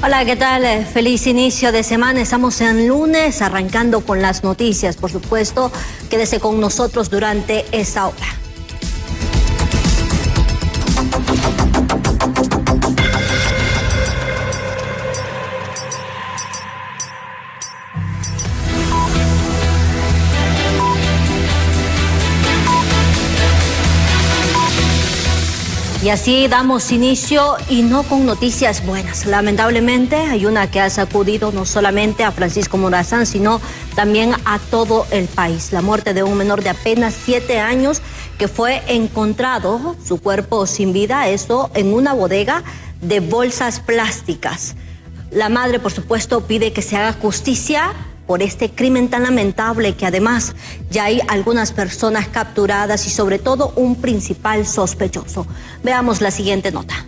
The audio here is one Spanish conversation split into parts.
Hola, ¿qué tal? Feliz inicio de semana. Estamos en lunes, arrancando con las noticias. Por supuesto, quédese con nosotros durante esta hora. Y así damos inicio, y no con noticias buenas. Lamentablemente hay una que ha sacudido no solamente a Francisco Morazán, sino también a todo el país. La muerte de un menor de apenas 7 años que fue encontrado, su cuerpo sin vida, eso en una bodega de bolsas plásticas. La madre, por supuesto, pide que se haga justicia por este crimen tan lamentable, que además ya hay algunas personas capturadas y sobre todo un principal sospechoso. Veamos la siguiente nota.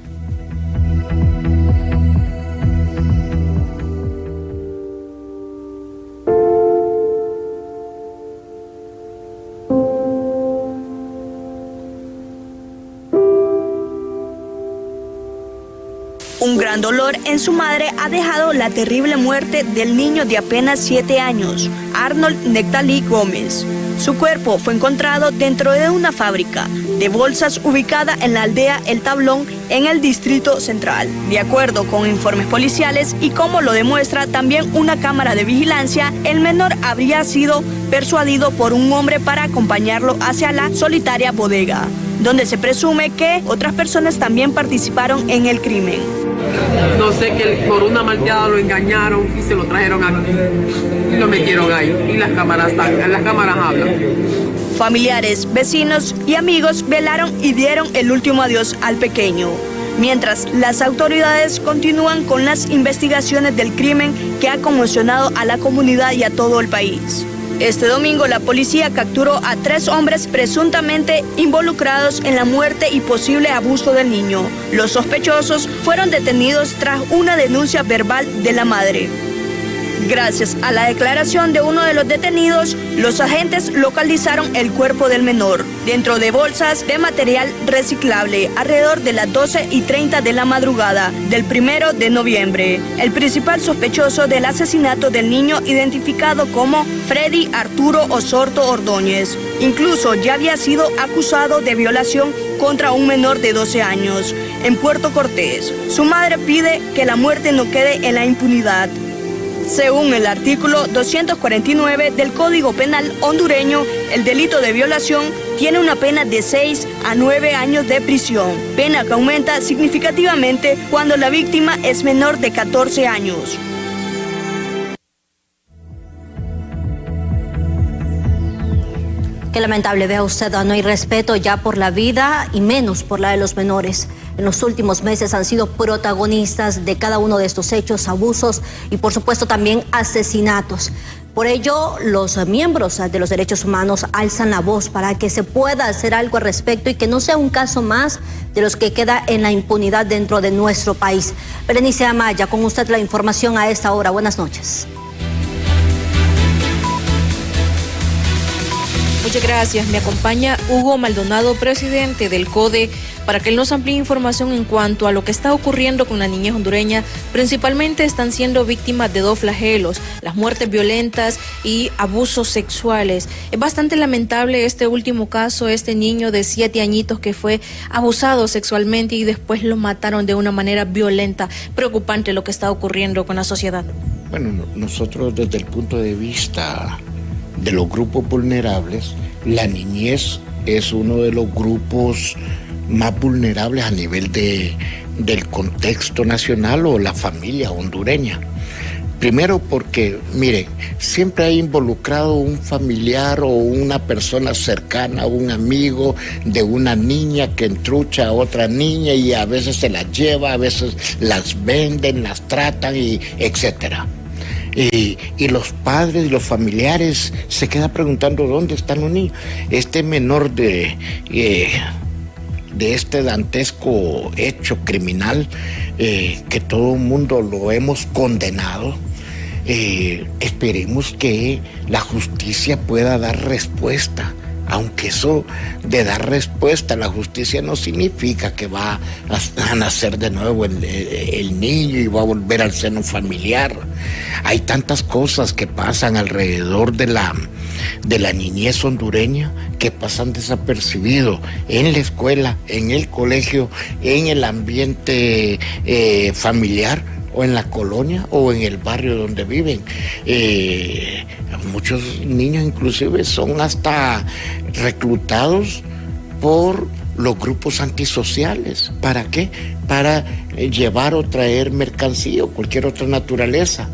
Un gran dolor en su madre ha dejado la terrible muerte del niño de apenas 7 años, Arnold Nectalí Gómez. Su cuerpo fue encontrado dentro de una fábrica de bolsas ubicada en la aldea El Tablón, en el Distrito Central. De acuerdo con informes policiales y como lo demuestra también una cámara de vigilancia, el menor habría sido persuadido por un hombre para acompañarlo hacia la solitaria bodega, donde se presume que otras personas también participaron en el crimen. No sé, que por una malteada lo engañaron y se lo trajeron aquí y lo metieron ahí, y las cámaras hablan. Familiares, vecinos y amigos velaron y dieron el último adiós al pequeño, mientras las autoridades continúan con las investigaciones del crimen que ha conmocionado a la comunidad y a todo el país. Este domingo la policía capturó a 3 hombres presuntamente involucrados en la muerte y posible abuso del niño. Los sospechosos fueron detenidos tras una denuncia verbal de la madre. Gracias a la declaración de uno de los detenidos, los agentes localizaron el cuerpo del menor dentro de bolsas de material reciclable alrededor de las 12:30 de la madrugada del 1 de noviembre. El principal sospechoso del asesinato del niño, identificado como Freddy Arturo Osorto Ordóñez, incluso ya había sido acusado de violación contra un menor de 12 años en Puerto Cortés. Su madre pide que la muerte no quede en la impunidad. Según el artículo 249 del Código Penal hondureño, el delito de violación tiene una pena de 6 a 9 años de prisión, pena que aumenta significativamente cuando la víctima es menor de 14 años. Qué lamentable, vea usted, no hay respeto ya por la vida y menos por la de los menores. En los últimos meses han sido protagonistas de cada uno de estos hechos, abusos y por supuesto también asesinatos. Por ello, los miembros de los derechos humanos alzan la voz para que se pueda hacer algo al respecto y que no sea un caso más de los que queda en la impunidad dentro de nuestro país. Berenice Amaya, con usted la información a esta hora. Buenas noches. Muchas gracias. Me acompaña Hugo Maldonado, presidente del CODE, para que él nos amplíe información en cuanto a lo que está ocurriendo con la niñez hondureña. Principalmente están siendo víctimas de 2 flagelos, las muertes violentas y abusos sexuales. Es bastante lamentable este último caso, este niño de 7 añitos que fue abusado sexualmente y después lo mataron de una manera violenta. Preocupante lo que está ocurriendo con la sociedad. Bueno, nosotros desde el punto de vista de los grupos vulnerables, la niñez es uno de los grupos más vulnerables a nivel del contexto nacional o la familia hondureña. Primero porque, miren, siempre hay involucrado un familiar o una persona cercana, un amigo de una niña que entrucha a otra niña y a veces se las lleva, a veces las venden, las tratan y etcétera. Y los padres y los familiares se quedan preguntando dónde están los niños. Este menor de este dantesco hecho criminal que todo el mundo lo hemos condenado, esperemos que la justicia pueda dar respuesta aunque eso de dar respuesta a la justicia no significa que va a nacer de nuevo el niño y va a volver al seno familiar. Hay tantas cosas que pasan alrededor de la niñez hondureña que pasan desapercibido en la escuela, en el colegio, en el ambiente familiar, o en la colonia o en el barrio donde viven. Muchos niños inclusive son hasta reclutados por los grupos antisociales. ¿Para qué? Para llevar o traer mercancía o cualquier otra naturaleza.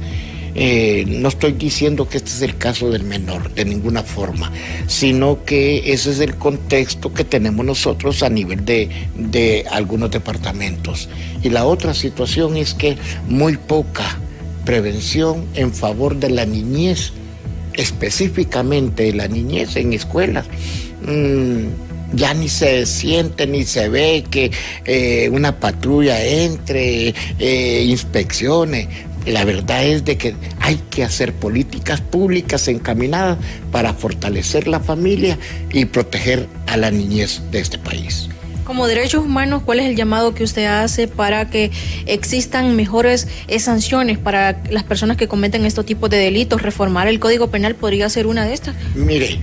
No estoy diciendo que este es el caso del menor, de ninguna forma, sino que ese es el contexto que tenemos nosotros a nivel de algunos departamentos. Y la otra situación es que muy poca prevención en favor de la niñez, específicamente la niñez en escuelas. Ya ni se siente ni se ve que una patrulla entre, inspeccione. La verdad es de que hay que hacer políticas públicas encaminadas para fortalecer la familia y proteger a la niñez de este país. Como derechos humanos, ¿cuál es el llamado que usted hace para que existan mejores sanciones para las personas que cometen estos tipos de delitos? ¿Reformar el Código Penal podría ser una de estas? Mire,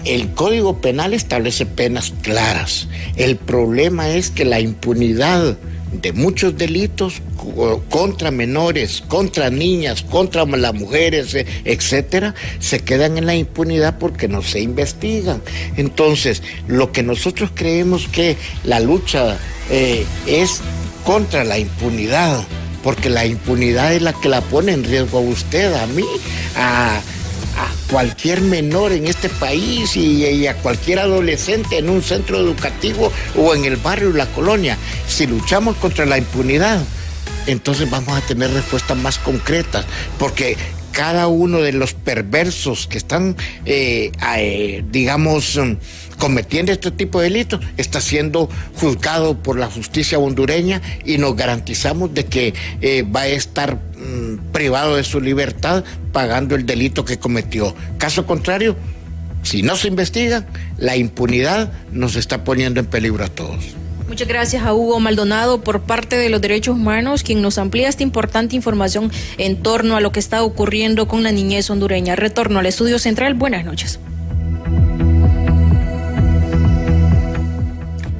el Código Penal establece penas claras. El problema es que la impunidad de muchos delitos contra menores, contra niñas, contra las mujeres, etcétera, se quedan en la impunidad porque no se investigan. Entonces, lo que nosotros creemos que la lucha es contra la impunidad, porque la impunidad es la que la pone en riesgo a usted, a mí, a cualquier menor en este país y a cualquier adolescente en un centro educativo o en el barrio y la colonia. Si luchamos contra la impunidad, entonces vamos a tener respuestas más concretas, porque cada uno de los perversos que están, cometiendo este tipo de delitos está siendo juzgado por la justicia hondureña y nos garantizamos de que va a estar privado de su libertad pagando el delito que cometió. Caso contrario, si no se investiga, la impunidad nos está poniendo en peligro a todos. Muchas gracias a Hugo Maldonado por parte de los derechos humanos, quien nos amplía esta importante información en torno a lo que está ocurriendo con la niñez hondureña. Retorno al estudio central. Buenas noches.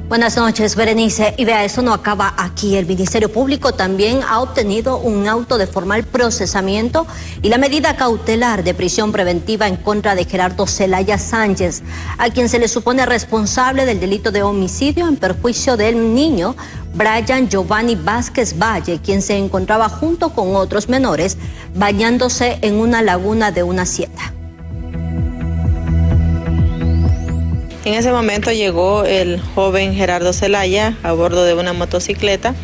Buenas noches, Berenice. Y vea, eso no acaba aquí. El Ministerio Público también ha obtenido un auto de formal procesamiento y la medida cautelar de prisión preventiva en contra de Gerardo Zelaya Sánchez, a quien se le supone responsable del delito de homicidio en perjuicio del niño Brian Giovanni Vázquez Valle, quien se encontraba junto con otros menores bañándose en una laguna de una hacienda. En ese momento llegó el joven Gerardo Zelaya a bordo de una motocicleta,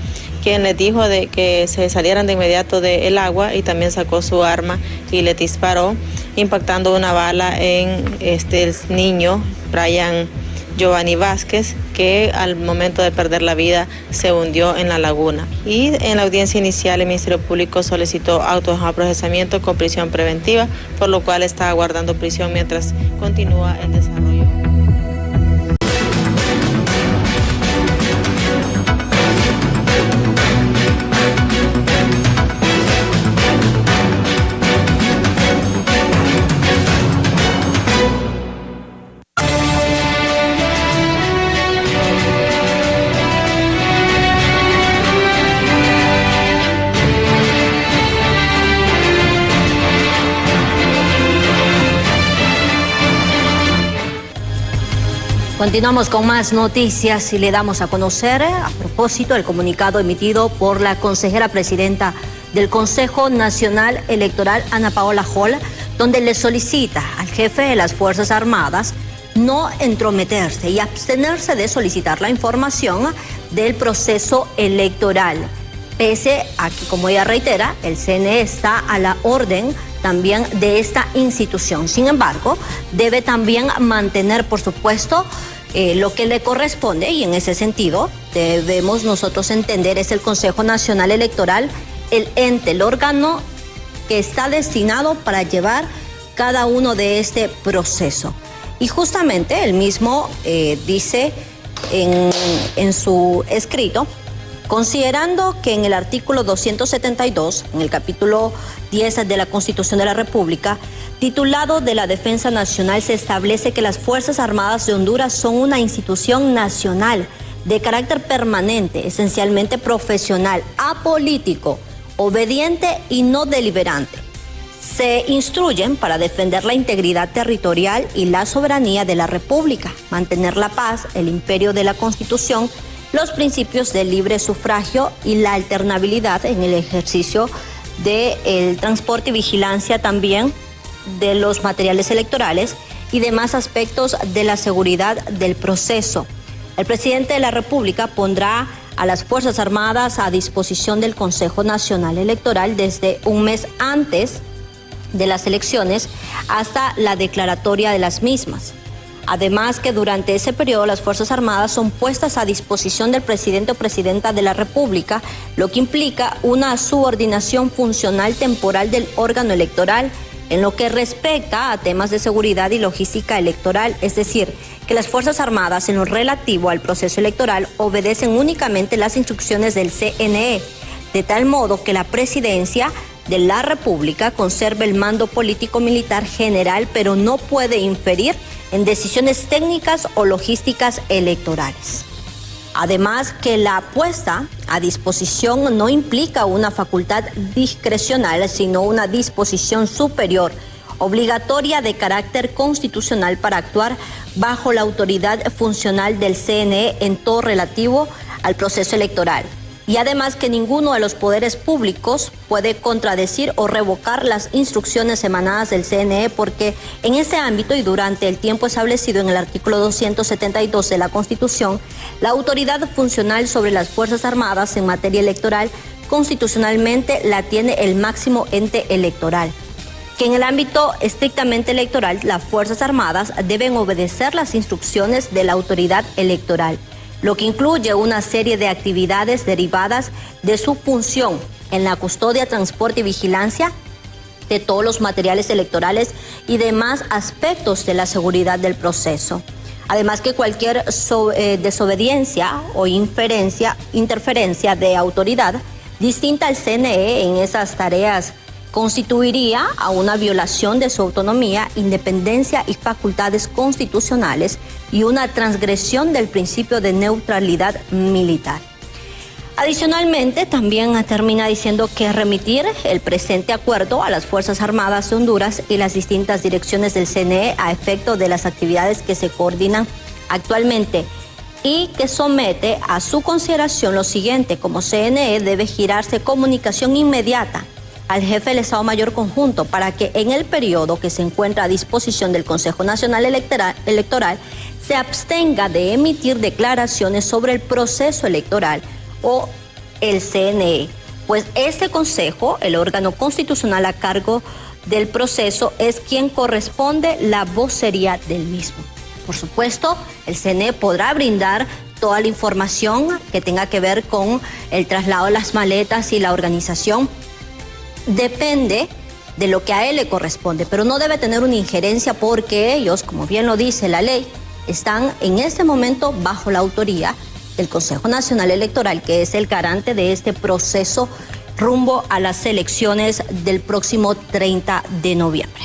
quien les dijo de que se salieran de inmediato del agua y también sacó su arma y le disparó, impactando una bala en el niño Brian Giovanni Vázquez, que al momento de perder la vida se hundió en la laguna. Y en la audiencia inicial el Ministerio Público solicitó auto de procesamiento con prisión preventiva, por lo cual está aguardando prisión mientras continúa el desarrollo. Continuamos con más noticias y le damos a conocer, a propósito, el comunicado emitido por la consejera presidenta del Consejo Nacional Electoral, Ana Paola Hall, donde le solicita al jefe de las Fuerzas Armadas no entrometerse y abstenerse de solicitar la información del proceso electoral. Pese a que, como ella reitera, el CNE está a la orden también de esta institución. Sin embargo, debe también mantener, por supuesto, lo que le corresponde, y en ese sentido debemos nosotros entender es el Consejo Nacional Electoral, el ente, el órgano que está destinado para llevar cada uno de este proceso. Y justamente él mismo dice en su escrito, considerando que en el artículo 272, en el capítulo 10 de la Constitución de la República, titulado de la Defensa Nacional, se establece que las Fuerzas Armadas de Honduras son una institución nacional de carácter permanente, esencialmente profesional, apolítico, obediente y no deliberante. Se instruyen para defender la integridad territorial y la soberanía de la República, mantener la paz, el imperio de la Constitución, los principios del libre sufragio y la alternabilidad en el ejercicio del transporte y vigilancia también de los materiales electorales y demás aspectos de la seguridad del proceso. El presidente de la República pondrá a las Fuerzas Armadas a disposición del Consejo Nacional Electoral desde un mes antes de las elecciones hasta la declaratoria de las mismas. Además que durante ese periodo las Fuerzas Armadas son puestas a disposición del presidente o presidenta de la República, lo que implica una subordinación funcional temporal del órgano electoral en lo que respecta a temas de seguridad y logística electoral, es decir, que las Fuerzas Armadas en lo relativo al proceso electoral obedecen únicamente las instrucciones del CNE, de tal modo que la presidencia de la República conserve el mando político-militar general, pero no puede inferir en decisiones técnicas o logísticas electorales. Además que la puesta a disposición no implica una facultad discrecional, sino una disposición superior, obligatoria de carácter constitucional para actuar bajo la autoridad funcional del CNE en todo relativo al proceso electoral. Y además que ninguno de los poderes públicos puede contradecir o revocar las instrucciones emanadas del CNE, porque en ese ámbito y durante el tiempo establecido en el artículo 272 de la Constitución, la autoridad funcional sobre las Fuerzas Armadas en materia electoral constitucionalmente la tiene el máximo ente electoral. Que en el ámbito estrictamente electoral, las Fuerzas Armadas deben obedecer las instrucciones de la autoridad electoral, lo que incluye una serie de actividades derivadas de su función en la custodia, transporte y vigilancia de todos los materiales electorales y demás aspectos de la seguridad del proceso. Además que cualquier desobediencia o interferencia de autoridad distinta al CNE en esas tareas constituiría a una violación de su autonomía, independencia y facultades constitucionales y una transgresión del principio de neutralidad militar. Adicionalmente, también termina diciendo que remitir el presente acuerdo a las Fuerzas Armadas de Honduras y las distintas direcciones del CNE a efecto de las actividades que se coordinan actualmente y que somete a su consideración lo siguiente: como CNE debe girarse comunicación inmediata al jefe del Estado Mayor Conjunto para que en el periodo que se encuentra a disposición del Consejo Nacional Electoral se abstenga de emitir declaraciones sobre el proceso electoral o el CNE, pues este Consejo, el órgano constitucional a cargo del proceso, es quien corresponde la vocería del mismo. Por supuesto, el CNE podrá brindar toda la información que tenga que ver con el traslado de las maletas y la organización. Depende de lo que a él le corresponde, pero no debe tener una injerencia porque ellos, como bien lo dice la ley, están en este momento bajo la autoría del Consejo Nacional Electoral, que es el garante de este proceso rumbo a las elecciones del próximo 30 de noviembre.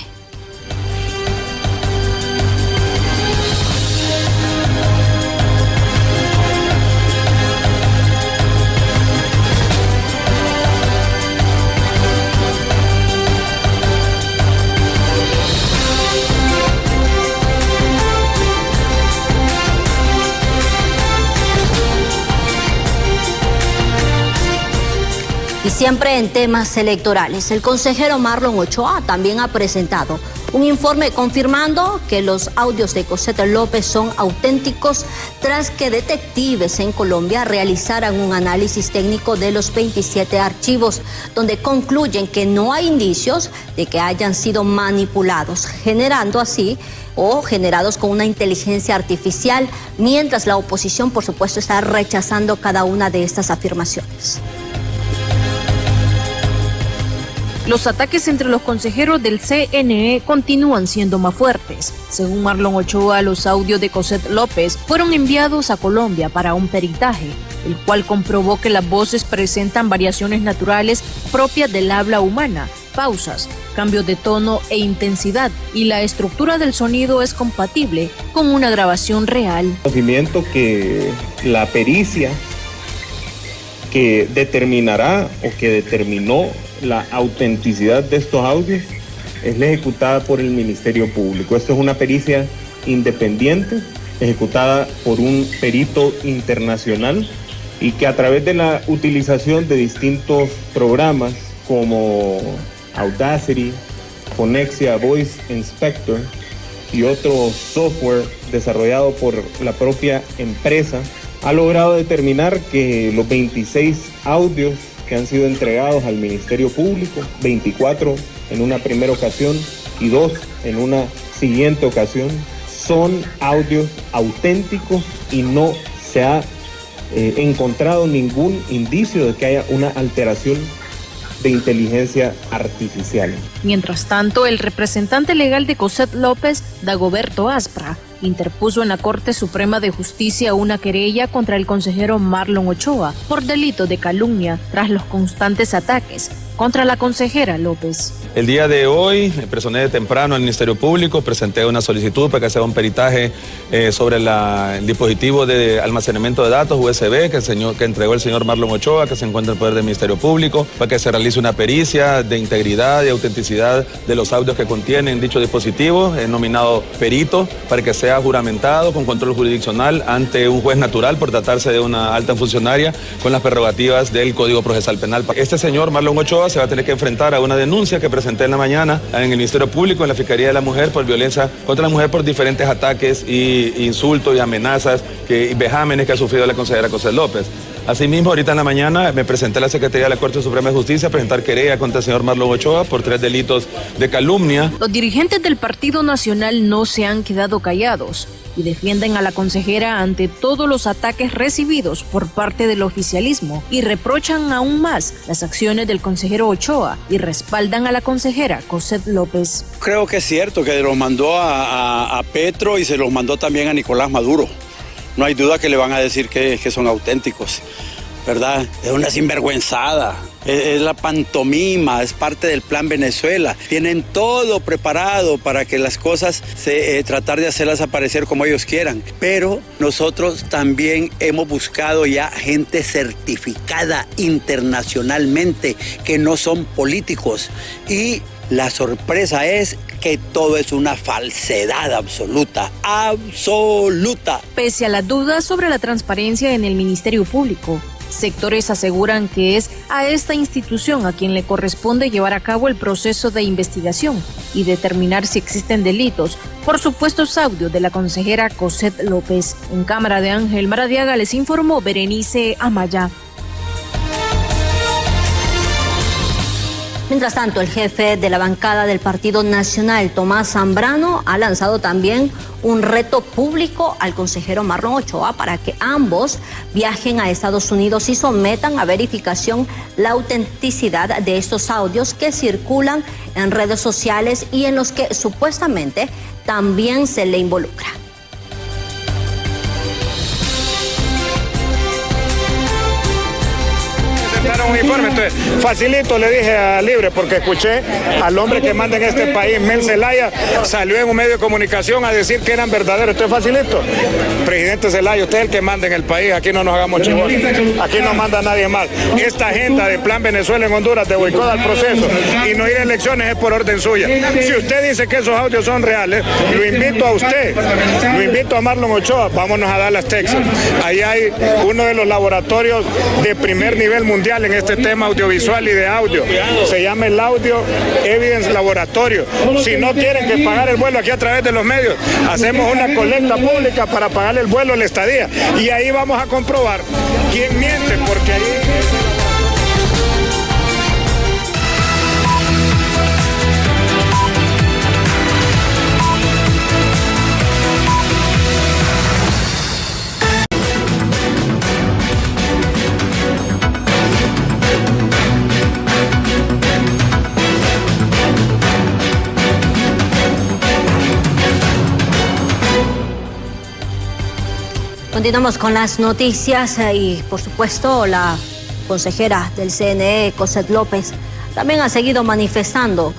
Y siempre en temas electorales, el consejero Marlon Ochoa también ha presentado un informe confirmando que los audios de Cosette López son auténticos tras que detectives en Colombia realizaran un análisis técnico de los 27 archivos, donde concluyen que no hay indicios de que hayan sido manipulados, generando así o generados con una inteligencia artificial, mientras la oposición, por supuesto, está rechazando cada una de estas afirmaciones. Los ataques entre los consejeros del CNE continúan siendo más fuertes. Según Marlon Ochoa, los audios de Cosette López fueron enviados a Colombia para un peritaje, el cual comprobó que las voces presentan variaciones naturales propias del habla humana, pausas, cambios de tono e intensidad, y la estructura del sonido es compatible con una grabación real. Conocimiento que la pericia que determinará o que determinó la autenticidad de estos audios es la ejecutada por el Ministerio Público. Esto es una pericia independiente, ejecutada por un perito internacional y que a través de la utilización de distintos programas como Audacity, Phonexia Voice Inspector y otro software desarrollado por la propia empresa, ha logrado determinar que los 26 audios que han sido entregados al Ministerio Público, 24 en una primera ocasión y 2 en una siguiente ocasión, son audios auténticos y no se ha encontrado ningún indicio de que haya una alteración de inteligencia artificial. Mientras tanto, el representante legal de Cosette López, Dagoberto Aspra, interpuso en la Corte Suprema de Justicia una querella contra el consejero Marlon Ochoa por delito de calumnia tras los constantes ataques contra la consejera López. El día de hoy me personé temprano al Ministerio Público, presenté una solicitud para que se haga un peritaje sobre el dispositivo de almacenamiento de datos USB que entregó el señor Marlon Ochoa, que se encuentra en poder del Ministerio Público, para que se realice una pericia de integridad y autenticidad de los audios que contienen dicho dispositivo. He nominado perito para que sea juramentado con control jurisdiccional ante un juez natural por tratarse de una alta funcionaria con las prerrogativas del Código Procesal Penal. Este señor Marlon Ochoa se va a tener que enfrentar a una denuncia que presenté en la mañana en el Ministerio Público, en la Fiscalía de la Mujer, por violencia contra la mujer por diferentes ataques y insultos y amenazas y vejámenes que ha sufrido la consejera Cosette López. Asimismo, ahorita en la mañana me presenté a la Secretaría de la Corte Suprema de Justicia a presentar querella contra el señor Marlon Ochoa por 3 delitos de calumnia. Los dirigentes del Partido Nacional no se han quedado callados y defienden a la consejera ante todos los ataques recibidos por parte del oficialismo y reprochan aún más las acciones del consejero Ochoa y respaldan a la consejera Cosette López. Creo que es cierto que los mandó a Petro y se los mandó también a Nicolás Maduro. No hay duda que le van a decir que son auténticos, ¿verdad? Es una sinvergüenzada, es la pantomima, es parte del Plan Venezuela. Tienen todo preparado para que las cosas, tratar de hacerlas aparecer como ellos quieran. Pero nosotros también hemos buscado ya gente certificada internacionalmente que no son políticos. Y la sorpresa es que todo es una falsedad absoluta, absoluta. Pese a las dudas sobre la transparencia en el Ministerio Público, sectores aseguran que es a esta institución a quien le corresponde llevar a cabo el proceso de investigación y determinar si existen delitos por supuestos audios de la consejera Cosette López. En cámara de Ángel Maradiaga les informó Berenice Amaya. Mientras tanto, el jefe de la bancada del Partido Nacional, Tomás Zambrano, ha lanzado también un reto público al consejero Marlon Ochoa para que ambos viajen a Estados Unidos y sometan a verificación la autenticidad de estos audios que circulan en redes sociales y en los que supuestamente también se le involucra. Un informe, entonces facilito le dije a Libre porque escuché al hombre que manda en este país, Mel Zelaya, salió en un medio de comunicación a decir que eran verdaderos. Entonces facilito, presidente Zelaya, usted es el que manda en el país, aquí no nos hagamos chivos, aquí no manda nadie más. Esta agenda de Plan Venezuela en Honduras de boicot al proceso y no ir a elecciones es por orden suya. Si usted dice que esos audios son reales, lo invito a usted, lo invito a Marlon Ochoa, vámonos a Dallas, Texas. Ahí hay uno de los laboratorios de primer nivel mundial en este tema audiovisual y de audio. Se llama el Audio Evidence Laboratorio. Si no quieren que pagar el vuelo aquí a través de los medios, hacemos una colecta pública para pagar el vuelo, la estadía. Y ahí vamos a comprobar quién miente, porque ahí... Continuamos con las noticias y, por supuesto, la consejera del CNE, Cosette López, también ha seguido manifestando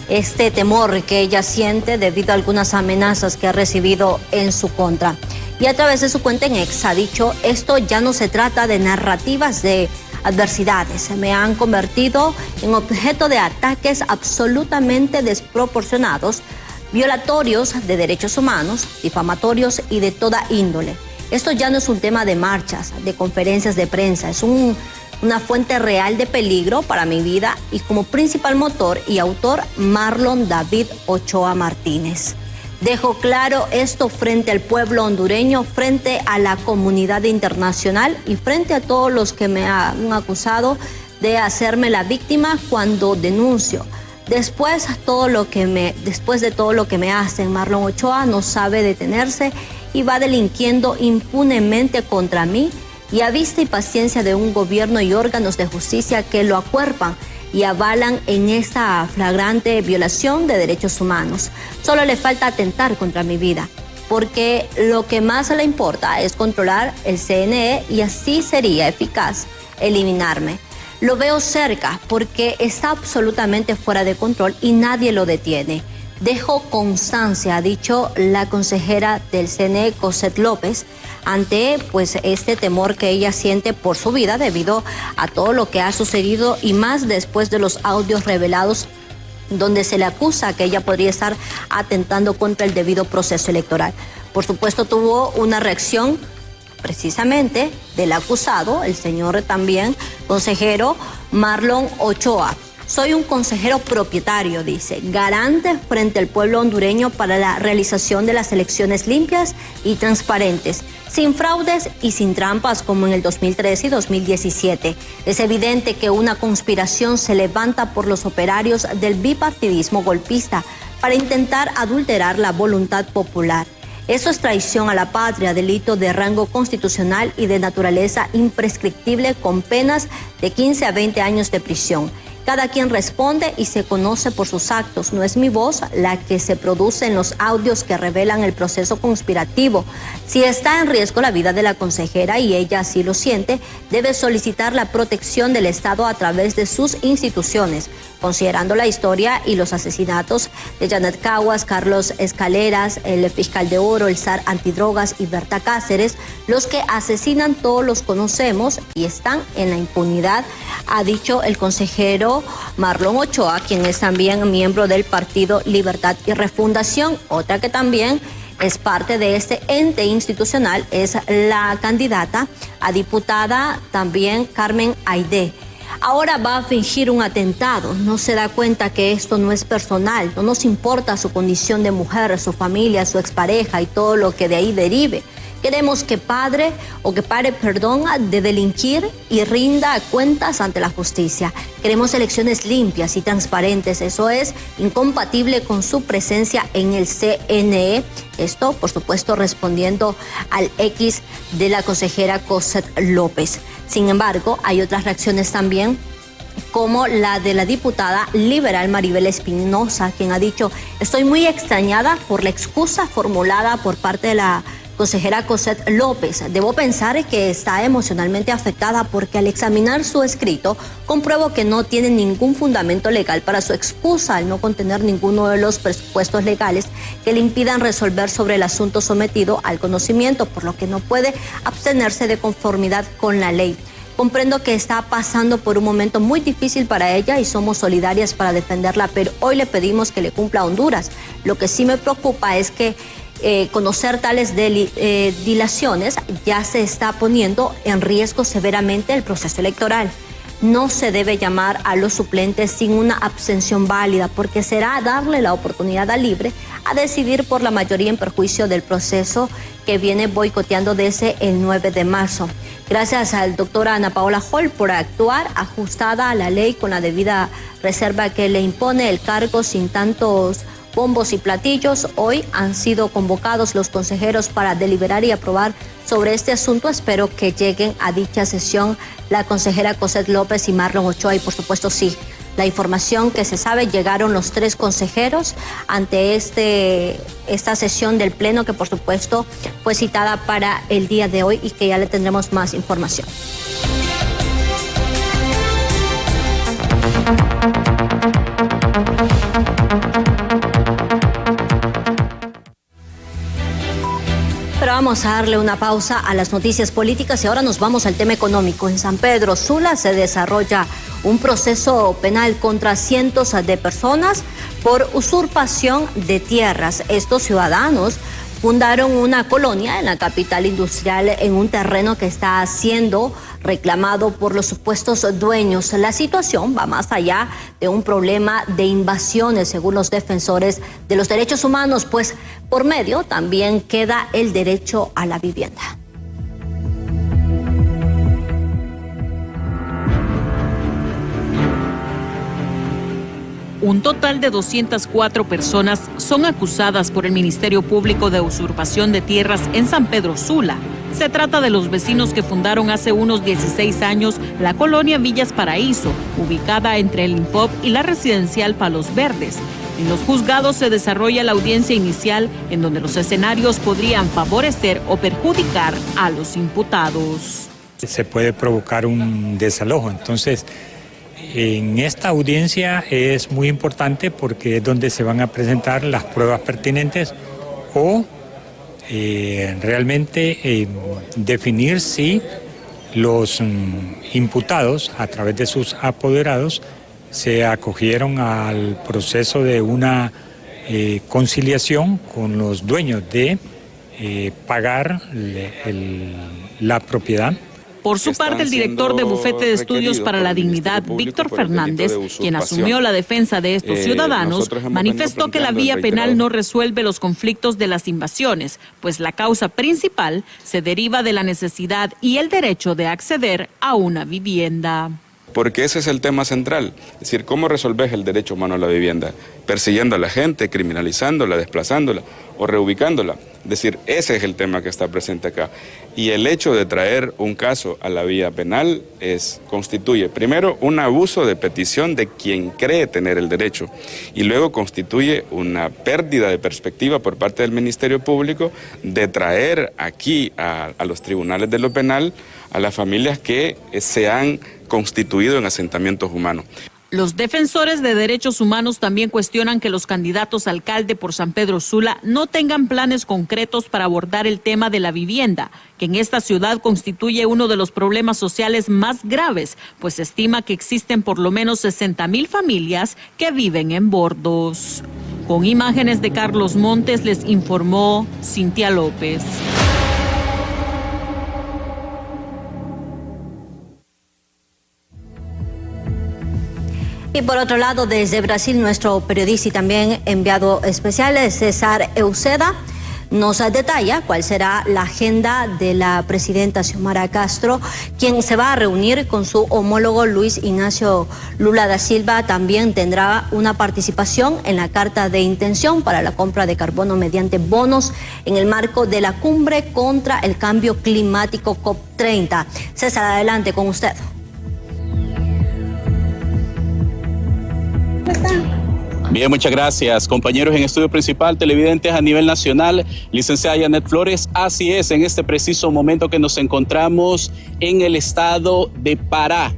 este temor que ella siente debido a algunas amenazas que ha recibido en su contra. Y a través de su cuenta en X ha dicho: esto ya no se trata de narrativas de adversidades, me han convertido en objeto de ataques absolutamente desproporcionados, violatorios de derechos humanos, difamatorios y de toda índole. Esto ya no es un tema de marchas, de conferencias de prensa, es una fuente real de peligro para mi vida, y como principal motor y autor, Marlon David Ochoa Martínez. Dejo claro esto frente al pueblo hondureño, frente a la comunidad internacional y frente a todos los que me han acusado de hacerme la víctima cuando denuncio. Después de todo lo que me hacen, Marlon Ochoa no sabe detenerse y va delinquiendo impunemente contra mí, y a vista y paciencia de un gobierno y órganos de justicia que lo acuerpan y avalan en esta flagrante violación de derechos humanos. Solo le falta atentar contra mi vida, porque lo que más le importa es controlar el CNE, y así sería eficaz eliminarme. Lo veo cerca porque está absolutamente fuera de control y nadie lo detiene. Dejo constancia, ha dicho la consejera del CNE, Cosette López, ante este temor que ella siente por su vida debido a todo lo que ha sucedido, y más después de los audios revelados donde se le acusa que ella podría estar atentando contra el debido proceso electoral. Por supuesto, tuvo una reacción precisamente del acusado, el señor también consejero Marlon Ochoa. Soy un consejero propietario, dice, garante frente al pueblo hondureño para la realización de las elecciones limpias y transparentes, sin fraudes y sin trampas como en el 2013 y 2017. Es evidente que una conspiración se levanta por los operarios del bipartidismo golpista para intentar adulterar la voluntad popular. Eso es traición a la patria, delito de rango constitucional y de naturaleza imprescriptible, con penas de 15 a 20 años de prisión. Cada quien responde y se conoce por sus actos. No es mi voz la que se produce en los audios que revelan el proceso conspirativo. Si está en riesgo la vida de la consejera y ella así lo siente, debe solicitar la protección del Estado a través de sus instituciones, considerando la historia y los asesinatos de Janet Caguas, Carlos Escaleras, el fiscal de Oro, el zar antidrogas y Berta Cáceres. Los que asesinan todos los conocemos y están en la impunidad, ha dicho el consejero Marlon Ochoa, quien es también miembro del Partido Libertad y Refundación. Otra que también es parte de este ente institucional es la candidata a diputada también, Carmen Aidé. Ahora va a fingir un atentado, no se da cuenta que esto no es personal, no nos importa su condición de mujer, su familia, su expareja y todo lo que de ahí derive. Queremos que pare de delinquir y rinda cuentas ante la justicia. Queremos elecciones limpias y transparentes. Eso es incompatible con su presencia en el CNE. Esto, por supuesto, respondiendo al X de la consejera Cosette López. Sin embargo, hay otras reacciones también, como la de la diputada liberal Maribel Espinosa, quien ha dicho: estoy muy extrañada por la excusa formulada por parte de la consejera Cosette López. Debo pensar que está emocionalmente afectada porque al examinar su escrito compruebo que no tiene ningún fundamento legal para su excusa, al no contener ninguno de los presupuestos legales que le impidan resolver sobre el asunto sometido al conocimiento, por lo que no puede abstenerse de conformidad con la ley. Comprendo que está pasando por un momento muy difícil para ella y somos solidarias para defenderla, pero hoy le pedimos que le cumpla a Honduras. Lo que sí me preocupa es que conocer tales dilaciones ya se está poniendo en riesgo severamente el proceso electoral. No se debe llamar a los suplentes sin una abstención válida, porque será darle la oportunidad al libre a decidir por la mayoría en perjuicio del proceso que viene boicoteando desde el 9 de marzo. Gracias al doctor Ana Paola Hall por actuar ajustada a la ley con la debida reserva que le impone el cargo sin tantos bombos y platillos. Hoy han sido convocados los consejeros para deliberar y aprobar sobre este asunto. Espero que lleguen a dicha sesión la consejera Cosette López y Marlon Ochoa y, por supuesto, sí, la información que se sabe, llegaron los 3 consejeros ante esta sesión del Pleno que por supuesto fue citada para el día de hoy y que ya le tendremos más información. Pero vamos a darle una pausa a las noticias políticas y ahora nos vamos al tema económico. En San Pedro Sula se desarrolla un proceso penal contra cientos de personas por usurpación de tierras. Estos ciudadanos fundaron una colonia en la capital industrial en un terreno que está siendo reclamado por los supuestos dueños. La situación va más allá de un problema de invasiones, según los defensores de los derechos humanos, pues por medio también queda el derecho a la vivienda. Un total de 204 personas son acusadas por el Ministerio Público de usurpación de tierras en San Pedro Sula. Se trata de los vecinos que fundaron hace unos 16 años la colonia Villas Paraíso, ubicada entre el Infop y la residencial Palos Verdes. En los juzgados se desarrolla la audiencia inicial, en donde los escenarios podrían favorecer o perjudicar a los imputados. Se puede provocar un desalojo, entonces en esta audiencia es muy importante porque es donde se van a presentar las pruebas pertinentes o realmente definir si los imputados a través de sus apoderados se acogieron al proceso de una conciliación con los dueños de pagar la propiedad. Por su parte, el director de Bufete de Estudios para la Dignidad, Víctor Fernández, quien asumió la defensa de estos ciudadanos, manifestó que la vía penal no resuelve los conflictos de las invasiones, pues la causa principal se deriva de la necesidad y el derecho de acceder a una vivienda. Porque ese es el tema central, es decir, ¿cómo resolves el derecho humano a la vivienda? Persiguiendo a la gente, criminalizándola, desplazándola o reubicándola. Es decir, ese es el tema que está presente acá. Y el hecho de traer un caso a la vía penal constituye, primero, un abuso de petición de quien cree tener el derecho y luego constituye una pérdida de perspectiva por parte del Ministerio Público de traer aquí a los tribunales de lo penal a las familias que se han constituido en asentamientos humanos. Los defensores de derechos humanos también cuestionan que los candidatos a alcalde por San Pedro Sula no tengan planes concretos para abordar el tema de la vivienda, que en esta ciudad constituye uno de los problemas sociales más graves, pues se estima que existen por lo menos 60,000 familias que viven en bordos. Con imágenes de Carlos Montes les informó Cintia López. Y por otro lado, desde Brasil, nuestro periodista y también enviado especial, César Euseda, nos detalla cuál será la agenda de la presidenta Xiomara Castro, quien se va a reunir con su homólogo Luis Ignacio Lula da Silva. También tendrá una participación en la carta de intención para la compra de carbono mediante bonos en el marco de la cumbre contra el cambio climático COP30. César, adelante con usted. Bien, muchas gracias, compañeros en estudio principal, televidentes a nivel nacional, licenciada Janet Flores. Así es, en este preciso momento que nos encontramos en el estado de Pará,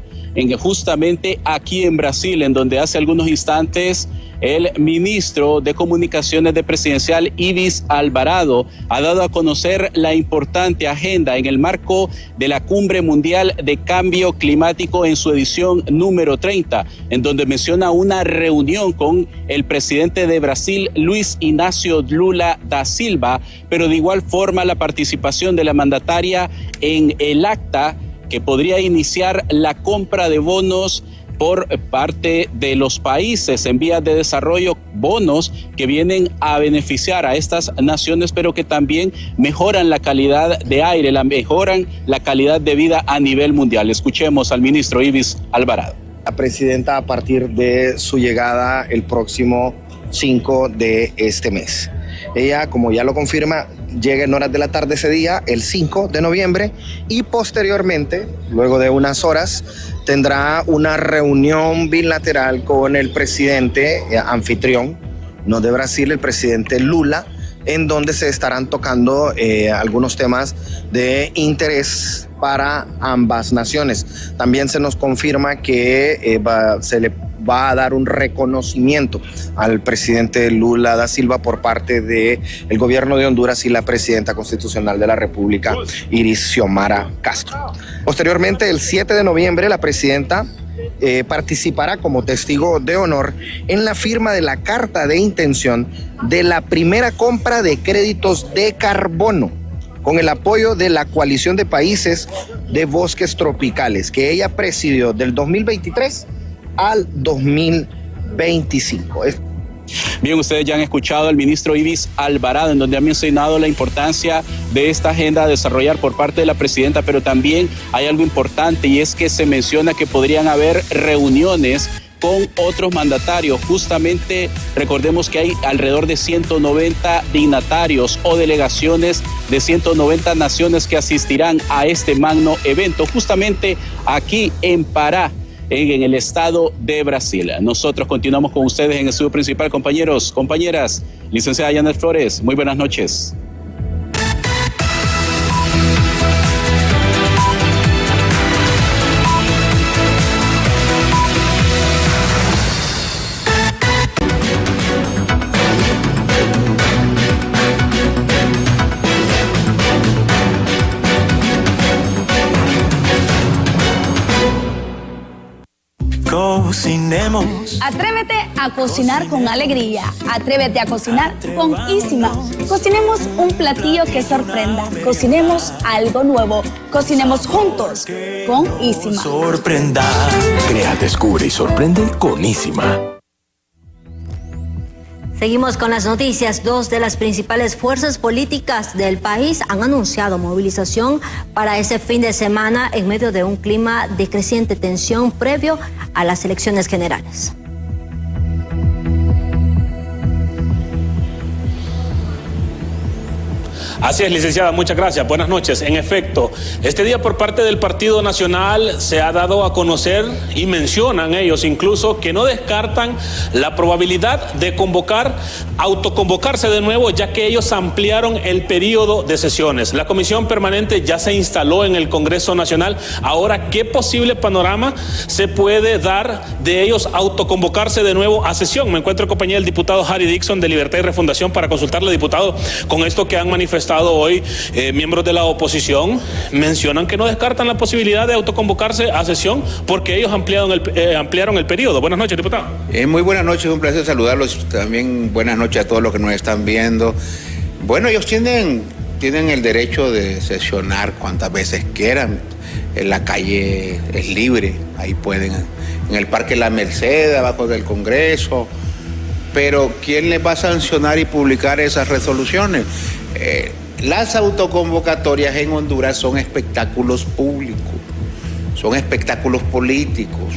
justamente aquí en Brasil, en donde hace algunos instantes el ministro de Comunicaciones de Presidencial, Ives Alvarado, ha dado a conocer la importante agenda en el marco de la Cumbre Mundial de Cambio Climático en su edición número 30, en donde menciona una reunión con el presidente de Brasil, Luis Ignacio Lula da Silva, pero de igual forma la participación de la mandataria en el acta que podría iniciar la compra de bonos por parte de los países en vías de desarrollo, bonos que vienen a beneficiar a estas naciones, pero que también mejoran la calidad de aire, mejoran la calidad de vida a nivel mundial. Escuchemos al ministro Ives Alvarado. La presidenta, a partir de su llegada el próximo 5 de este mes. Ella, como ya lo confirma, llega en horas de la tarde ese día, el 5 de noviembre, y posteriormente, luego de unas horas, tendrá una reunión bilateral con el presidente anfitrión, no de Brasil, el presidente Lula, en donde se estarán tocando algunos temas de interés para ambas naciones. También se nos confirma que se le va a dar un reconocimiento al presidente Lula da Silva por parte del gobierno de Honduras y la presidenta constitucional de la República, Iris Xiomara Castro. Posteriormente, el 7 de noviembre, la presidenta participará como testigo de honor en la firma de la carta de intención de la primera compra de créditos de carbono con el apoyo de la coalición de países de bosques tropicales que ella presidió del 2023 al 2025. Bien, ustedes ya han escuchado al ministro Ibis Alvarado, en donde ha mencionado la importancia de esta agenda a desarrollar por parte de la presidenta, pero también hay algo importante y es que se menciona que podrían haber reuniones con otros mandatarios. Justamente recordemos que hay alrededor de 190 dignatarios o delegaciones de 190 naciones que asistirán a este magno evento, justamente aquí en Pará, en el estado de Brasil. Nosotros continuamos con ustedes en el estudio principal, compañeros, compañeras. Licenciada Janet Flores, muy buenas noches. Cocinemos. Atrévete a cocinar con alegría. Atrévete a cocinar con Isima. Cocinemos un platillo que sorprenda. Cocinemos algo nuevo. Cocinemos juntos con Isima. Sorprenda. Crea, descubre y sorprende con Isima. Seguimos con las noticias. Dos de las principales fuerzas políticas del país han anunciado movilización para ese fin de semana en medio de un clima de creciente tensión previo a las elecciones generales. Así es, licenciada, muchas gracias. Buenas noches. En efecto, este día por parte del Partido Nacional se ha dado a conocer y mencionan ellos incluso que no descartan la probabilidad de autoconvocarse de nuevo, ya que ellos ampliaron el periodo de sesiones. La comisión permanente ya se instaló en el Congreso Nacional. Ahora, ¿qué posible panorama se puede dar de ellos autoconvocarse de nuevo a sesión? Me encuentro en compañía del diputado Harry Dixon de Libertad y Refundación para consultarle, diputado, con esto que han manifestado hoy miembros de la oposición. Mencionan que no descartan la posibilidad de autoconvocarse a sesión porque ellos ampliaron el periodo. Buenas noches, diputado. Muy buenas noches, un placer saludarlos. También buenas noches a todos los que nos están viendo. Bueno, ellos tienen el derecho de sesionar cuantas veces quieran. En la calle es libre, ahí pueden, en el Parque La Merced, abajo del Congreso. Pero ¿quién les va a sancionar y publicar esas resoluciones? Las autoconvocatorias en Honduras son espectáculos públicos, son espectáculos políticos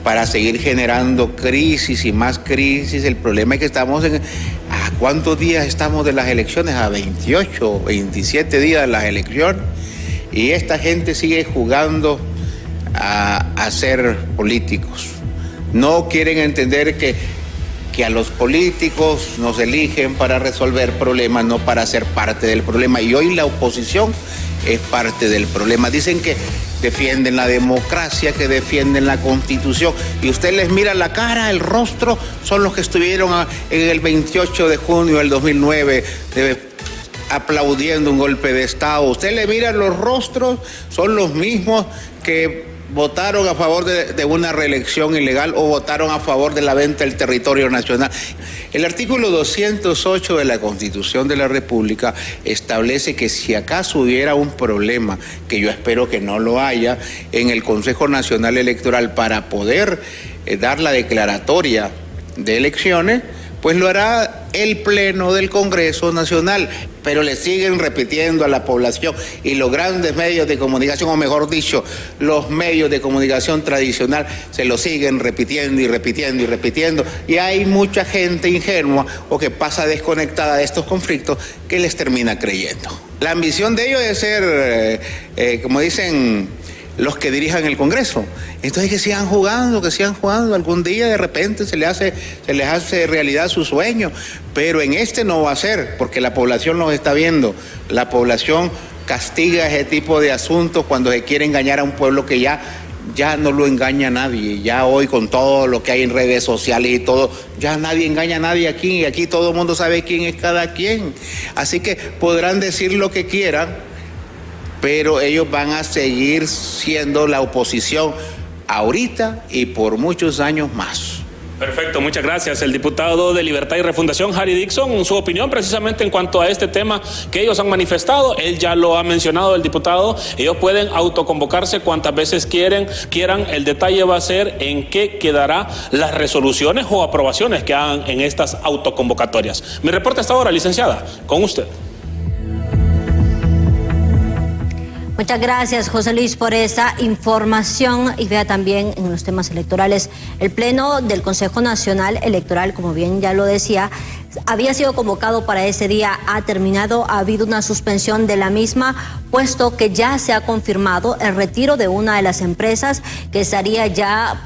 para seguir generando crisis y más crisis. El problema es que estamos ¿a cuántos días estamos de las elecciones? A 28, 27 días de las elecciones. Y esta gente sigue jugando a ser políticos. No quieren entender que a los políticos nos eligen para resolver problemas, no para ser parte del problema. Y hoy la oposición es parte del problema. Dicen que defienden la democracia, que defienden la Constitución. Y usted les mira la cara, el rostro, son los que estuvieron en el 28 de junio del 2009 aplaudiendo un golpe de Estado. Usted le mira los rostros, son los mismos que votaron a favor de una reelección ilegal o votaron a favor de la venta del territorio nacional. El artículo 208 de la Constitución de la República establece que si acaso hubiera un problema, que yo espero que no lo haya, en el Consejo Nacional Electoral para poder dar la declaratoria de elecciones, pues lo hará el Pleno del Congreso Nacional, pero le siguen repitiendo a la población y los grandes medios de comunicación, o mejor dicho, los medios de comunicación tradicional se lo siguen repitiendo y repitiendo y repitiendo, y hay mucha gente ingenua o que pasa desconectada de estos conflictos que les termina creyendo. La ambición de ellos es ser, como dicen, los que dirijan el Congreso. Entonces que sigan jugando, algún día de repente se les hace realidad su sueño, pero en este no va a ser, porque la población los está viendo, la población castiga ese tipo de asuntos cuando se quiere engañar a un pueblo que ya no lo engaña nadie, ya hoy con todo lo que hay en redes sociales y todo, ya nadie engaña a nadie aquí todo el mundo sabe quién es cada quien, así que podrán decir lo que quieran, pero ellos van a seguir siendo la oposición ahorita y por muchos años más. Perfecto, muchas gracias. El diputado de Libertad y Refundación, Harry Dixon, su opinión precisamente en cuanto a este tema que ellos han manifestado, él ya lo ha mencionado el diputado, ellos pueden autoconvocarse cuantas veces quieran, el detalle va a ser en qué quedará las resoluciones o aprobaciones que hagan en estas autoconvocatorias. Mi reporte hasta ahora, licenciada, con usted. Muchas gracias, José Luis, por esa información. Y vea también en los temas electorales, el Pleno del Consejo Nacional Electoral, como bien ya lo decía, había sido convocado para ese día, ha terminado, ha habido una suspensión de la misma, puesto que ya se ha confirmado el retiro de una de las empresas que estaría ya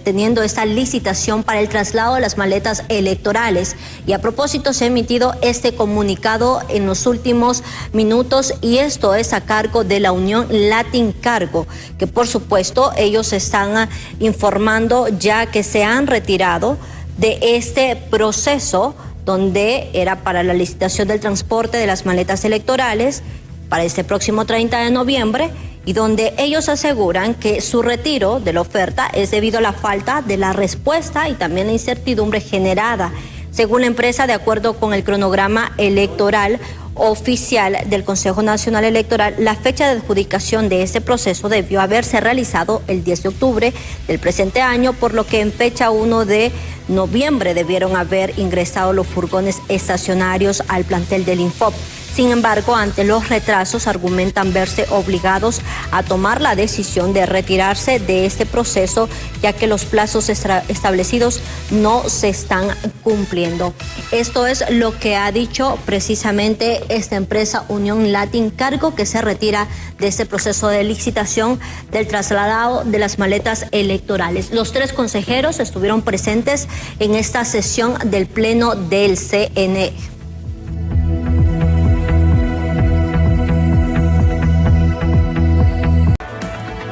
teniendo esta licitación para el traslado de las maletas electorales. Y a propósito se ha emitido este comunicado en los últimos minutos, y esto es a cargo de la Unión Latin Cargo, que por supuesto ellos están informando ya que se han retirado de este proceso donde era para la licitación del transporte de las maletas electorales para este próximo 30 de noviembre, y donde ellos aseguran que su retiro de la oferta es debido a la falta de la respuesta y también la incertidumbre generada. Según la empresa, de acuerdo con el cronograma electoral oficial del Consejo Nacional Electoral, la fecha de adjudicación de este proceso debió haberse realizado el 10 de octubre del presente año, por lo que en fecha 1 de noviembre debieron haber ingresado los furgones estacionarios al plantel del Infop. Sin embargo, ante los retrasos, argumentan verse obligados a tomar la decisión de retirarse de este proceso, ya que los plazos establecidos no se están cumpliendo. Esto es lo que ha dicho precisamente esta empresa Unión Latin Cargo, que se retira de este proceso de licitación del trasladado de las maletas electorales. Los 3 consejeros estuvieron presentes en esta sesión del Pleno del CNE.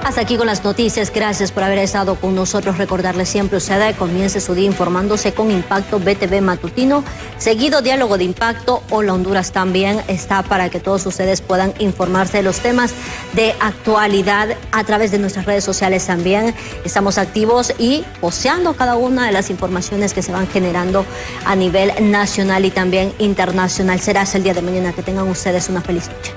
Hasta aquí con las noticias. Gracias por haber estado con nosotros. Recordarles siempre, usted comience su día informándose con Impacto BTV Matutino, seguido Diálogo de Impacto. Hola Honduras también está para que todos ustedes puedan informarse de los temas de actualidad a través de nuestras redes sociales también. Estamos activos y posteando cada una de las informaciones que se van generando a nivel nacional y también internacional. Será hasta el día de mañana. Que tengan ustedes una feliz noche.